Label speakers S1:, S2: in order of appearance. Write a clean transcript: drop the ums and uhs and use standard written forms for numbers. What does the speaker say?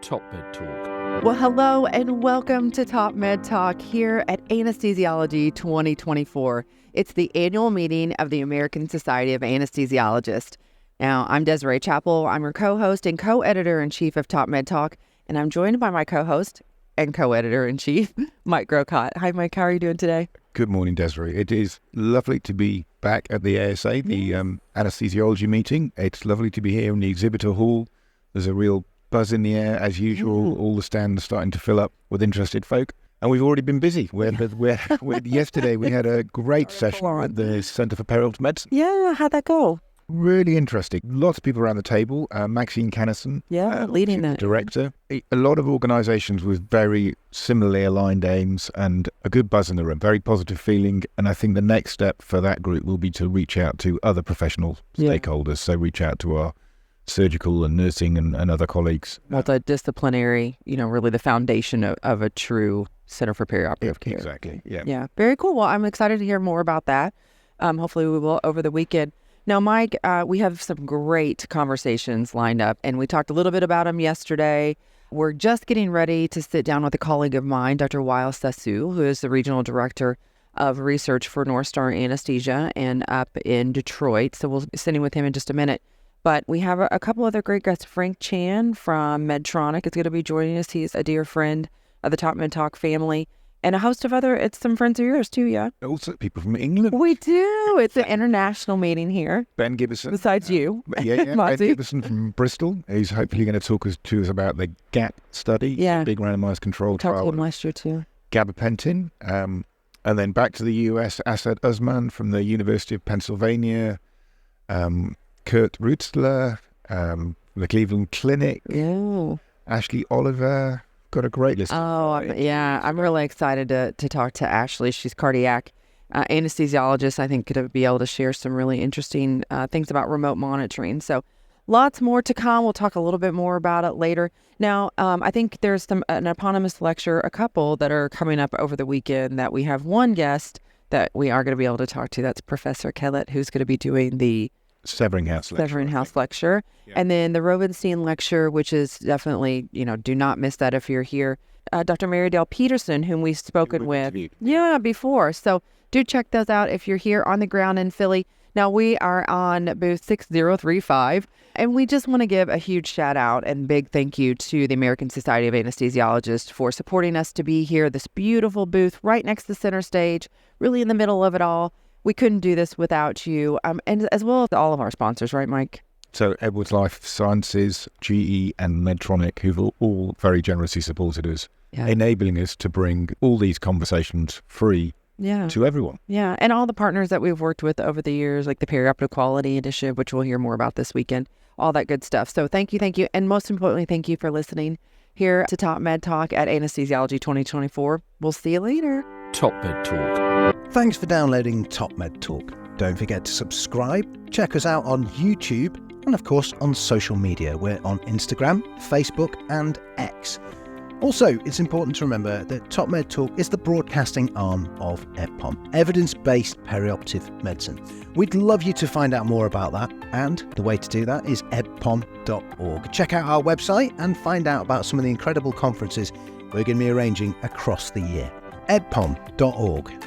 S1: TopMedTalk.
S2: Well, hello and welcome to TopMedTalk here at Anesthesiology 2024. It's the annual meeting of the American Society of Anesthesiologists. Now, I'm Desiree Chappell. I'm your co-host and co-editor-in-chief of TopMedTalk, and I'm joined by my co-host and co-editor-in-chief, Mike Grocott. Hi, Mike. How are you doing today?
S3: Good morning, Desiree. It is lovely to be back at the ASA, the anesthesiology meeting. It's lovely to be here in the exhibitor hall. There's a real buzz in the air as usual. All the stands are starting to fill up with interested folk. And we've already been busy. Yesterday we had a great session at the Centre for Perioperative Medicine.
S2: Yeah, how'd that go?
S3: Really interesting. Lots of people around the table. Maxine Cannison,
S2: leading that.
S3: Director. A lot of organisations with very similarly aligned aims and a good buzz in the room, very positive feeling. And I think the next step for that group will be to reach out to other professional stakeholders. So reach out to our surgical and nursing and other colleagues.
S2: Multidisciplinary, really the foundation of a true Center for Perioperative Care.
S3: Exactly,
S2: Yeah, very cool. Well, I'm excited to hear more about that. Hopefully we will over the weekend. Now, Mike, we have some great conversations lined up, and we talked a little bit about them yesterday. We're just getting ready to sit down with a colleague of mine, Dr. Wael Sassoon, who is the Regional Director of Research for North Star Anesthesia and up in Detroit. So we'll be sitting with him in just a minute. But we have a couple other great guests. Frank Chan from Medtronic is going to be joining us. He's a dear friend of the TopMedTalk family. And a host of it's some friends of yours too, yeah?
S3: Also people from England.
S2: We do. It's an international meeting here.
S3: Ben Gibbison.
S2: Besides you.
S3: Ben Gibbison from Bristol. He's hopefully going to talk to us about the GAP study.
S2: Yeah.
S3: Big randomized controlled trial.
S2: Talked to him last year too.
S3: Gabapentin. And then back to the US, Asad Usman from the University of Pennsylvania. Kurt Rutzler, the Cleveland Clinic.
S2: Yeah.
S3: Ashley Oliver. Got a great list.
S2: I'm really excited to talk to Ashley. She's cardiac anesthesiologist. I think could be able to share some really interesting things about remote monitoring. So lots more to come. We'll talk a little bit more about it later. Now, I think there's an eponymous lecture, a couple that are coming up over the weekend that we have one guest that we are going to be able to talk to. That's Professor Kellett, who's going to be doing the
S3: Severing House
S2: lecture. Yeah. And then the Robenstein lecture, which is definitely, do not miss that if you're here. Dr. Mary Dale Peterson, whom we've spoken with before. So do check those out if you're here on the ground in Philly. Now we are on booth 6035, and we just want to give a huge shout out and big thank you to the American Society of Anesthesiologists for supporting us to be here, this beautiful booth right next to the center stage, really in the middle of it all. We couldn't do this without you, and as well as all of our sponsors, right, Mike?
S3: So Edwards Life Sciences, GE, and Medtronic, who've all very generously supported us, enabling us to bring all these conversations free to everyone.
S2: Yeah, and all the partners that we've worked with over the years, like the Perioperative Quality Initiative, which we'll hear more about this weekend, all that good stuff. So thank you, and most importantly, thank you for listening here to TopMedTalk at Anesthesiology 2024. We'll see you later.
S1: TopMedTalk.
S4: Thanks for downloading TopMedTalk. Don't forget to subscribe, check us out on YouTube, and of course on social media. We're on Instagram, Facebook, and X. Also, it's important to remember that TopMedTalk is the broadcasting arm of EPPOM, Evidence-Based Perioperative Medicine. We'd love you to find out more about that, and the way to do that is eppom.org. Check out our website and find out about some of the incredible conferences we're going to be arranging across the year. eppom.org.